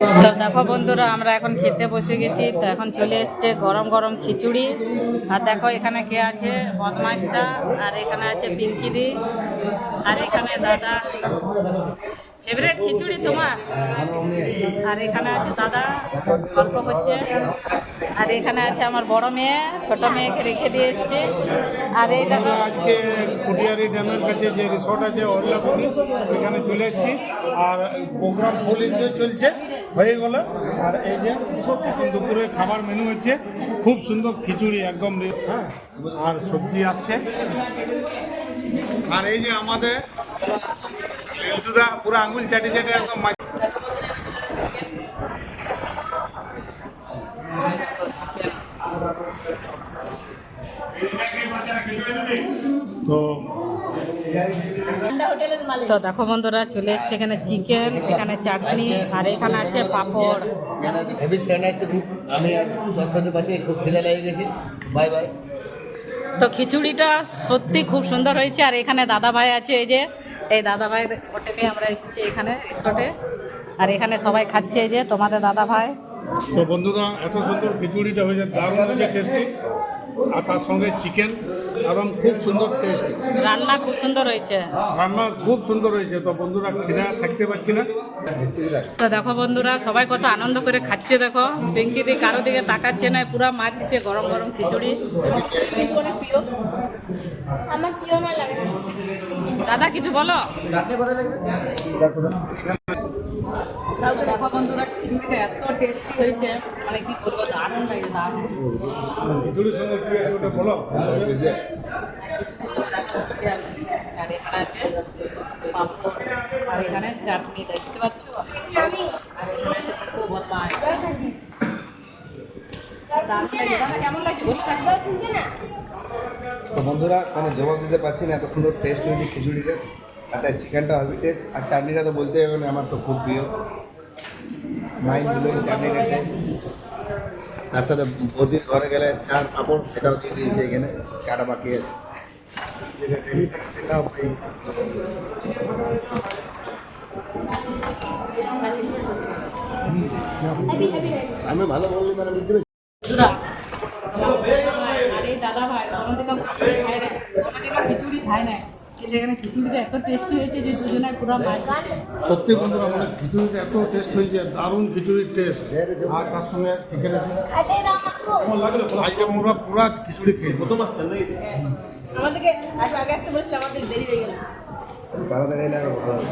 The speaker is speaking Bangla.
তো দেখো বন্ধুরা, আমরা এখন খেতে বসে গেছি। তো এখন চলে এসছে গরম গরম খিচুড়ি। আর দেখো এখানে কে আছে, বদমাসটা। আর এখানে আছে পিঙ্কিদি। আর এখানে দাদা। ফেভারিট খিচুড়ি তোমার? আর এখানে আছে দাদা, গল্প করছে। আর এখানে আছে আমার বড় মেয়ে, ছোট মেয়েকে রেখে দিয়ে এসছে। আর এই দেখো আজকে কুটিয়ারি ড্যামের কাছে যে রিসর্ট আছে অরলাপুরি, এখানে চলে এসেছি। আর প্রোগ্রাম ফুল এনজয় চলছে, হয়ে গেল। আর এই যে এখন দুপুরে খাবার মেনু হচ্ছে, খুব সুন্দর খিচুড়ি একদম, হ্যাঁ। আর সবজি আসছে। আর এই যে আমাদের লেলটুদা পুরো আঙুল চাটে চাটে একদম তো দেখো বন্ধুরা, চলে এসছে এখানে চিকেন, এখানে চাটনি, আর এখানে আছে পাঁপড়। আমি দর্শকের কাছে খুব খিদে লেগে গেছি। Bye bye. তো খিচুড়িটা সত্যি খুব সুন্দর হয়েছে। আর এখানে দাদা ভাই আছে, এই যে এই দাদা ভাইয়ের হোটেলে আমরা এসেছি, এখানে রিসোর্টে। আর এখানে সবাই খাচ্ছে, এই যে তোমাদের দাদা ভাই। তো বন্ধুরা, এত সুন্দর খিচুড়িটা হয়েছে, দারুণ হয়েছে টেস্টি। আর তার সঙ্গে চিকেন এবং খুব সুন্দর টেস্ট, রান্না খুব সুন্দর হয়েছে। রান্না খুব সুন্দর হয়েছে। তো বন্ধুরা, খিদা থাকতে পারছি না। তো দেখো বন্ধুরা, সবাই কত আনন্দ করে খাচ্ছে। দেখো পিঙ্কি দি কারো দিকে তাকাচ্ছে না, পুরা মাছ দিচ্ছে গরম গরম খিচুড়ি। অনেক প্রিয়। আমার প্রিয় না লাগে। দাদা কিছু বলো। দেখো বন্ধুরা, খিচুড়িটা এত টেস্টি হয়েছে, মানে কি করবো, দারুণ লাগে, দারুণ। খিচুড়ির সঙ্গে কি আছে ওটা বলো। আর এখানে আছে পাঁপড়, আর এখানে চাটনি, দেখতে পাচ্ছ। আমি আর এখানে আছে খুব বদমাস। দারুণ লাগে। দাদা কেমন লাগছে বলো। শুনছে না। তো বন্ধুরা, কোনো জবাব দিতে পারছি না, এত সুন্দর টেস্ট হয়েছে খিচুড়িটা। আর তাই চিকেনটা হেভি টেস্ট, আর চাটনিটা তো বলতে হবে না, আমার তো খুব প্রিয়। মাইন্ড ব্লোয়িং চাটনিটা টেস্ট। তার সাথে বৌদির ঘরে গেলে চার পাঁপড়, সেটাও দিয়ে দিয়েছে এখানে। চাটা বাকি আছে, যেটা রেডি থাকে সেটাও পেয়ে গেছি। আমি ভালো বললি মানে বুঝতে পেরেছি। আর এই দাদা ভাই কোনোদিনও খিচুড়ি খায় না, কোনোদিনও খিচুড়ি খায় না। কিন্তু এখানে খিচুড়িটা এত টেস্টি হয়েছে যে দুজনের পুরো মাছ। সত্যি বন্ধুরা, মানে খিচুড়িটা এত টেস্ট হয়েছে, দারুণ খিচুড়ির টেস্ট। আর তার সঙ্গে চিকেনের খাইতে দাও আমাকে। কেমন লাগলো? আজকে আমরা পুরা খিচুড়ি খেয়ে প্রথম আসছেন নাকি? আমাদেরকে আগে আসতে বলছিল, আমাদের দেরি হয়ে গেল। তাড়াতাড়ি এলে আরো ভালো হবে।